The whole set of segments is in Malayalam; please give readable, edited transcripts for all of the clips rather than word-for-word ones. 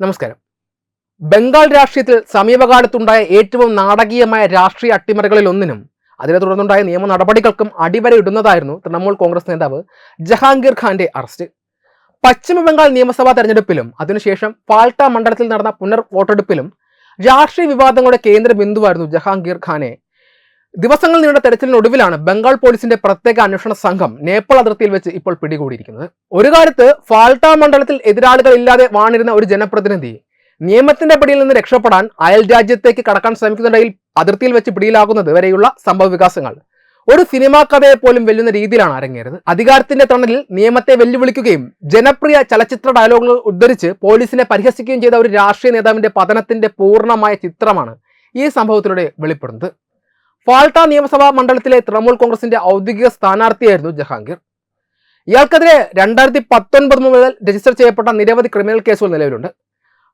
നമസ്കാരം. ബംഗാൾ രാഷ്ട്രീയത്തിൽ സമീപകാലത്തുണ്ടായ ഏറ്റവും നാടകീയമായ രാഷ്ട്രീയ അട്ടിമറികളിൽ ഒന്നിനും അതിനെ തുടർന്നുണ്ടായ നിയമ നടപടികൾക്കും അടിവരയിടുന്നതായിരുന്നു തൃണമൂൽ കോൺഗ്രസ് നേതാവ് ജഹാംഗീർ ഖാന്റെ അറസ്റ്റ്. പശ്ചിമ ബംഗാൾ നിയമസഭാ തെരഞ്ഞെടുപ്പിലും അതിനുശേഷം ഫാൽട്ട മണ്ഡലത്തിൽ നടന്ന പുനർ വോട്ടെടുപ്പിലും രാഷ്ട്രീയ വിവാദങ്ങളുടെ കേന്ദ്ര ബിന്ദുവായിരുന്നു ജഹാംഗീർ ഖാനെ. ദിവസങ്ങൾ നീണ്ട തെരച്ചിലിനൊടുവിലാണ് ബംഗാൾ പോലീസിന്റെ പ്രത്യേക അന്വേഷണ സംഘം നേപ്പാൾ അതിർത്തിയിൽ വെച്ച് ഇപ്പോൾ പിടികൂടിയിരിക്കുന്നത്. ഒരു കാലത്ത് ഫാൽട്ട മണ്ഡലത്തിൽ എതിരാളികൾ ഇല്ലാതെ വാണിരുന്ന ഒരു ജനപ്രതിനിധി നിയമത്തിന്റെ പിടിയിൽ നിന്ന് രക്ഷപ്പെടാൻ അയൽ രാജ്യത്തേക്ക് കടക്കാൻ ശ്രമിക്കുന്നതിനിടയിൽ അതിർത്തിയിൽ വെച്ച് പിടിയിലാകുന്നത് വരെയുള്ള സംഭവ വികാസങ്ങൾ ഒരു സിനിമാ കഥയെ പോലും വെല്ലുന്ന രീതിയിലാണ് അരങ്ങേറിയത്. അധികാരത്തിന്റെ തണലിൽ നിയമത്തെ വെല്ലുവിളിക്കുകയും ജനപ്രിയ ചലച്ചിത്ര ഡയലോഗുകൾ ഉദ്ധരിച്ച് പോലീസിനെ പരിഹസിക്കുകയും ചെയ്ത ഒരു രാഷ്ട്രീയ നേതാവിന്റെ പതനത്തിന്റെ പൂർണ്ണമായ ചിത്രമാണ് ഈ സംഭവത്തിലൂടെ വെളിപ്പെടുന്നത്. ഫാൽട്ട നിയമസഭാ മണ്ഡലത്തിലെ തൃണമൂൽ കോൺഗ്രസിന്റെ ഔദ്യോഗിക സ്ഥാനാർത്ഥിയായിരുന്നു ജഹാംഗീർ. ഇയാൾക്കെതിരെ 2019 മുതൽ രജിസ്റ്റർ ചെയ്യപ്പെട്ട നിരവധി ക്രിമിനൽ കേസുകൾ നിലവിലുണ്ട്.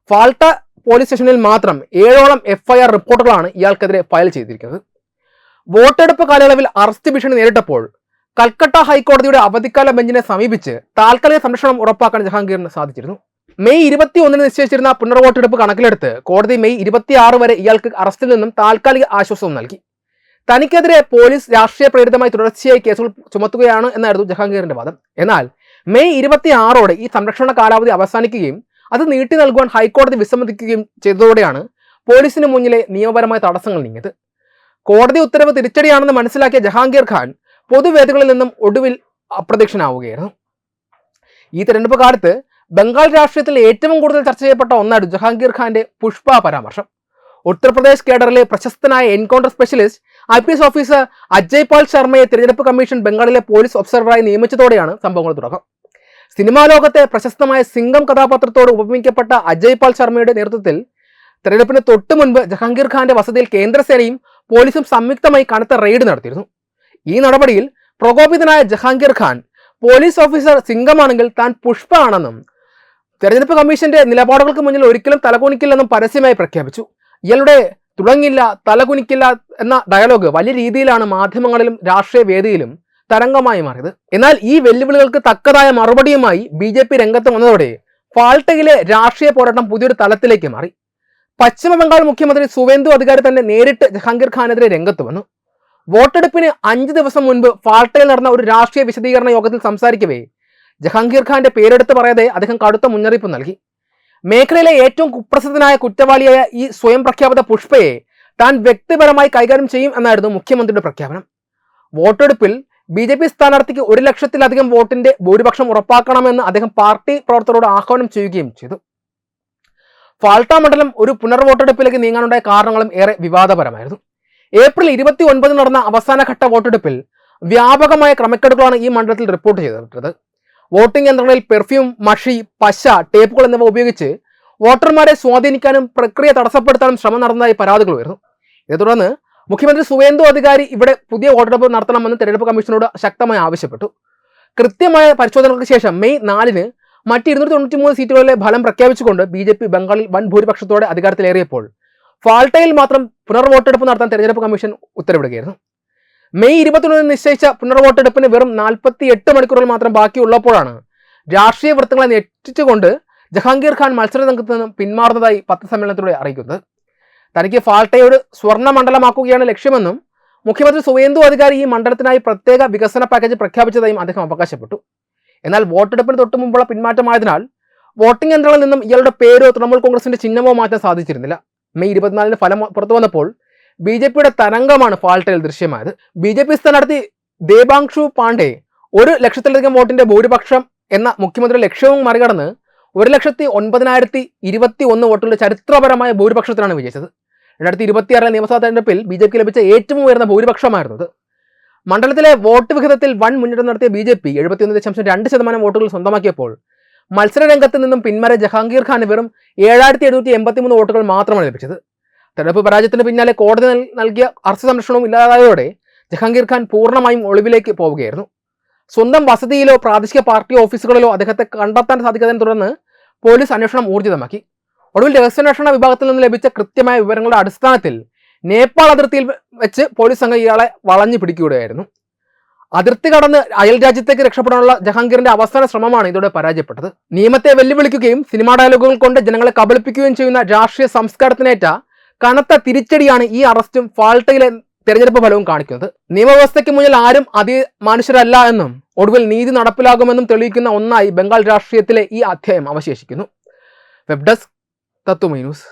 ഫാൽട്ട പോലീസ് സ്റ്റേഷനിൽ മാത്രം 7ഓളം FIR റിപ്പോർട്ടുകളാണ് ഇയാൾക്കെതിരെ ഫയൽ ചെയ്തിരിക്കുന്നത്. വോട്ടെടുപ്പ് കാലയളവിൽ അറസ്റ്റ് ഭീഷണി നേരിട്ടപ്പോൾ കൽക്കട്ട ഹൈക്കോടതിയുടെ അവധിക്കാല ബെഞ്ചിനെ സമീപിച്ച് താൽക്കാലിക സംരക്ഷണം ഉറപ്പാക്കാൻ ജഹാംഗീറിന് സാധിച്ചിരുന്നു. മെയ് 21 നിശ്ചയിച്ചിരുന്ന പുനർവോട്ടെടുപ്പ് കണക്കിലെടുത്ത് കോടതി മെയ് 26 വരെ ഇയാൾക്ക് അറസ്റ്റിൽ നിന്നും താൽക്കാലിക ആശ്വാസവും നൽകി. തനിക്കെതിരെ പോലീസ് രാഷ്ട്രീയ പ്രേരിതമായി തുടർച്ചയായി കേസുകൾ ചുമത്തുകയാണ് എന്നായിരുന്നു ജഹാംഗീറിന്റെ വാദം. എന്നാൽ മെയ് 26 ഈ സംരക്ഷണ കാലാവധി അവസാനിക്കുകയും അത് നീട്ടി നൽകുവാൻ ഹൈക്കോടതി വിസമ്മതിക്കുകയും ചെയ്തതോടെയാണ് പോലീസിന് മുന്നിലെ നിയമപരമായ തടസ്സങ്ങൾ നീങ്ങിയത്. കോടതി ഉത്തരവ് തിരിച്ചടിയാണെന്ന് മനസ്സിലാക്കിയ ജഹാംഗീർ ഖാൻ പൊതുവേദികളിൽ നിന്നും ഒടുവിൽ അപ്രത്യക്ഷനാവുകയായിരുന്നു. ഈ തെരഞ്ഞെടുപ്പ് കാലത്ത് ബംഗാൾ രാഷ്ട്രീയത്തിൽ ഏറ്റവും കൂടുതൽ ചർച്ച ചെയ്യപ്പെട്ട ഒന്നായിരുന്നു ജഹാംഗീർ ഖാന്റെ പുഷ്പ പരാമർശം. ഉത്തർപ്രദേശ് കേഡറിലെ പ്രശസ്തനായ encounter specialist IPS officer Ajay പാൽ ശർമ്മയെ തിരഞ്ഞെടുപ്പ് കമ്മീഷൻ ബംഗാളിലെ പോലീസ് ഒബ്സർവറായി നിയമിച്ചതോടെയാണ് സംഭവങ്ങൾ തുടക്കം. സിനിമാ ലോകത്തെ പ്രശസ്തമായ സിംഗം കഥാപാത്രത്തോട് ഉപമിക്കപ്പെട്ട അജയ് പാൽ ശർമ്മയുടെ നേതൃത്വത്തിൽ തെരഞ്ഞെടുപ്പിന് തൊട്ടു മുൻപ് ജഹാംഗീർ ഖാന്റെ വസതിയിൽ കേന്ദ്രസേനയും പോലീസും സംയുക്തമായി കനത്ത റെയ്ഡ് നടത്തിയിരുന്നു. ഈ നടപടിയിൽ പ്രകോപിതനായ ജഹാംഗീർ ഖാൻ പോലീസ് ഓഫീസർ സിംഗമാണെങ്കിൽ താൻ പുഷ്പ ആണെന്നും തെരഞ്ഞെടുപ്പ് കമ്മീഷന്റെ നിലപാടുകൾക്ക് മുന്നിൽ ഒരിക്കലും തലകുനിക്കില്ലെന്നും പരസ്യമായി പ്രഖ്യാപിച്ചു. ഇയാളുടെ തുടങ്ങില്ല തലകുനിക്കില്ല എന്ന ഡയലോഗ് വലിയ രീതിയിലാണ് മാധ്യമങ്ങളിലും രാഷ്ട്രീയ വേദിയിലും തരംഗമായി മാറിയത്. എന്നാൽ ഈ വെല്ലുവിളികൾക്ക് തക്കതായ മറുപടിയുമായി BJP രംഗത്ത് വന്നതോടെ ഫാൽട്ടയിലെ രാഷ്ട്രീയ പോരാട്ടം പുതിയൊരു തലത്തിലേക്ക് മാറി. പശ്ചിമ ബംഗാൾ മുഖ്യമന്ത്രി സുവേന്ദു അധികാരി തന്നെ നേരിട്ട് ജഹാംഗീർ ഖാനെതിരെ രംഗത്ത് വന്നു. വോട്ടെടുപ്പിന് 5 ദിവസം മുൻപ് ഫാൽട്ടയിൽ നടന്ന ഒരു രാഷ്ട്രീയ വിശദീകരണ യോഗത്തിൽ സംസാരിക്കവേ ജഹാംഗീർ ഖാന്റെ പേരെടുത്ത് പറയാതെ അദ്ദേഹം കടുത്ത മുന്നറിയിപ്പ് നൽകി. മേഖലയിലെ ഏറ്റവും കുപ്രസിദ്ധനായ കുറ്റവാളിയായ ഈ സ്വയം പ്രഖ്യാപിത പുഷ്പയെ താൻ വ്യക്തിപരമായി കൈകാര്യം ചെയ്യും എന്നായിരുന്നു മുഖ്യമന്ത്രിയുടെ പ്രഖ്യാപനം. വോട്ടെടുപ്പിൽ BJP സ്ഥാനാർത്ഥിക്ക് 1 ലക്ഷത്തിലധികം വോട്ടിന്റെ ഭൂരിപക്ഷം ഉറപ്പാക്കണമെന്ന് അദ്ദേഹം പാർട്ടി പ്രവർത്തകരോട് ആഹ്വാനം ചെയ്യുകയും ചെയ്തു. ഫാൽട്ട മണ്ഡലം ഒരു പുനർവോട്ടെടുപ്പിലേക്ക് നീങ്ങാനുണ്ടായ കാരണങ്ങളും ഏറെ വിവാദപരമായിരുന്നു. ഏപ്രിൽ 29 നടന്ന അവസാനഘട്ട വോട്ടെടുപ്പിൽ വ്യാപകമായ ക്രമക്കേടുകളാണ് ഈ മണ്ഡലത്തിൽ റിപ്പോർട്ട് ചെയ്തിട്ടുള്ളത്. വോട്ടിംഗ് യന്ത്രങ്ങളിൽ പെർഫ്യൂം, മഷി, പശ, ടേപ്പുകൾ എന്നിവ ഉപയോഗിച്ച് വോട്ടർമാരെ സ്വാധീനിക്കാനും പ്രക്രിയ തടസ്സപ്പെടുത്താനും ശ്രമം നടന്നതായി പരാതികൾ ഉയർന്നു. ഇതേ തുടർന്ന് മുഖ്യമന്ത്രി സുവേന്ദു അധികാരി ഇവിടെ പുതിയ വോട്ടെടുപ്പ് നടത്തണമെന്ന് തെരഞ്ഞെടുപ്പ് കമ്മീഷനോട് ശക്തമായി ആവശ്യപ്പെട്ടു. കൃത്യമായ പരിശോധനകൾക്ക് ശേഷം മെയ് 4 മറ്റ് 293 സീറ്റുകളിലെ ഫലം പ്രഖ്യാപിച്ചുകൊണ്ട് BJP ബംഗാളിൽ വൻ ഭൂരിപക്ഷത്തോടെ അധികാരത്തിലേറിയപ്പോൾ ഫാൽട്ടയിൽ മാത്രം പുനർവോട്ടെടുപ്പ് നടത്താൻ തെരഞ്ഞെടുപ്പ് കമ്മീഷൻ ഉത്തരവിടുകയായിരുന്നു. മെയ് 21 നിശ്ചയിച്ച പുനർവോട്ടെടുപ്പിന് വെറും 48 മണിക്കൂറുകൾ മാത്രം ബാക്കിയുള്ളപ്പോഴാണ് രാഷ്ട്രീയ വൃത്തങ്ങളെ ഞെട്ടിച്ചുകൊണ്ട് ജഹാംഗീർ ഖാൻ മത്സര രംഗത്ത് നിന്നും പിന്മാറുന്നതായി പത്രസമ്മേളനത്തിലൂടെ അറിയിക്കുന്നത്. തനിക്ക് ഫാൽട്ടയോട് സ്വർണ്ണ മണ്ഡലമാക്കുകയാണ് ലക്ഷ്യമെന്നും മുഖ്യമന്ത്രി സുവേന്ദു അധികാരി ഈ മണ്ഡലത്തിനായി പ്രത്യേക വികസന പാക്കേജ് പ്രഖ്യാപിച്ചതായും അദ്ദേഹം അവകാശപ്പെട്ടു. എന്നാൽ വോട്ടെടുപ്പിന് തൊട്ടു മുമ്പുള്ള പിന്മാറ്റമായതിനാൽ വോട്ടിംഗ് യന്ത്രങ്ങളിൽ നിന്നും ഇയാളുടെ പേരോ തൃണമൂൽ കോൺഗ്രസിന്റെ ചിഹ്നമോ മാറ്റാൻ സാധിച്ചിരുന്നില്ല. മെയ് 24 ഫലം പുറത്തു വന്നപ്പോൾ BJPയുടെ തരംഗമാണ് ഫാൽട്ടയിൽ ദൃശ്യമായത്. BJP സ്ഥാനാർത്ഥി ദേബാങ്ഷു പാണ്ഡെ 1 ലക്ഷത്തിലധികം വോട്ടിന്റെ ഭൂരിപക്ഷം എന്ന മുഖ്യമന്ത്രി ലക്ഷ്യവും മറികടന്ന് 1,09,021 വോട്ടുകളുടെ ചരിത്രപരമായ ഭൂരിപക്ഷത്തിലാണ് വിജയിച്ചത്. 2026 നിയമസഭാ തെരഞ്ഞെടുപ്പിൽ BJPക്ക് ലഭിച്ച ഏറ്റവും ഉയർന്ന ഭൂരിപക്ഷമായിരുന്നത്. മണ്ഡലത്തിലെ വോട്ട് വിഹിതത്തിൽ വൻ മുന്നേറ്റം നടത്തിയ BJP 71.2% വോട്ടുകൾ സ്വന്തമാക്കിയപ്പോൾ മത്സരരംഗത്ത് നിന്നും പിന്മാറിയ ജഹാംഗീർ ഖാന് വെറും 7,783 വോട്ടുകൾ മാത്രമാണ് ലഭിച്ചത്. തെരഞ്ഞെടുപ്പ് പരാജയത്തിന് പിന്നാലെ കോടതി നൽകിയ അറസ്റ്റ് സംരക്ഷണവും ഇല്ലാതായതോടെ ജഹാംഗീർ ഖാൻ പൂർണ്ണമായും ഒളിവിലേക്ക് പോവുകയായിരുന്നു. സ്വന്തം വസതിയിലോ പ്രാദേശിക പാർട്ടി ഓഫീസുകളിലോ അദ്ദേഹത്തെ കണ്ടെത്താൻ സാധിക്കാത്തതിനെ തുടർന്ന് പോലീസ് അന്വേഷണം ഊർജിതമാക്കി. ഒടുവിൽ രഹസ്യാന്വേഷണ വിഭാഗത്തിൽ നിന്ന് ലഭിച്ച കൃത്യമായ വിവരങ്ങളുടെ അടിസ്ഥാനത്തിൽ നേപ്പാൾ അതിർത്തിയിൽ വെച്ച് പോലീസ് സംഘം ഇയാളെ വളഞ്ഞു പിടിക്കുകയായിരുന്നു. അതിർത്തി കടന്ന് അയൽ രാജ്യത്തേക്ക് രക്ഷപ്പെടാനുള്ള ജഹാംഗീറിന്റെ അവസാന ശ്രമമാണ് ഇതോടെ പരാജയപ്പെട്ടത്. നിയമത്തെ വെല്ലുവിളിക്കുകയും സിനിമാ ഡയലോഗുകൾ കൊണ്ട് ജനങ്ങളെ കബളിപ്പിക്കുകയും ചെയ്യുന്ന രാഷ്ട്രീയ സംസ്കാരത്തിനേറ്റ കനത്ത തിരിച്ചടിയാണ് ഈ അറസ്റ്റും ഫാൾട്ടയിലെ തെരഞ്ഞെടുപ്പ് ഫലവും കാണിക്കുന്നത്. നിയമവ്യവസ്ഥയ്ക്ക് മുന്നിൽ ആരും അതിമാനുഷരല്ല എന്നും ഒടുവിൽ നീതി നടപ്പിലാകുമെന്നും തെളിയിക്കുന്ന ഒന്നായി ബംഗാൾ രാഷ്ട്രീയത്തിലെ ഈ അധ്യായം അവശേഷിക്കുന്നു. വെബ് ഡെസ്ക് തത്വമൈ ന്യൂസ്.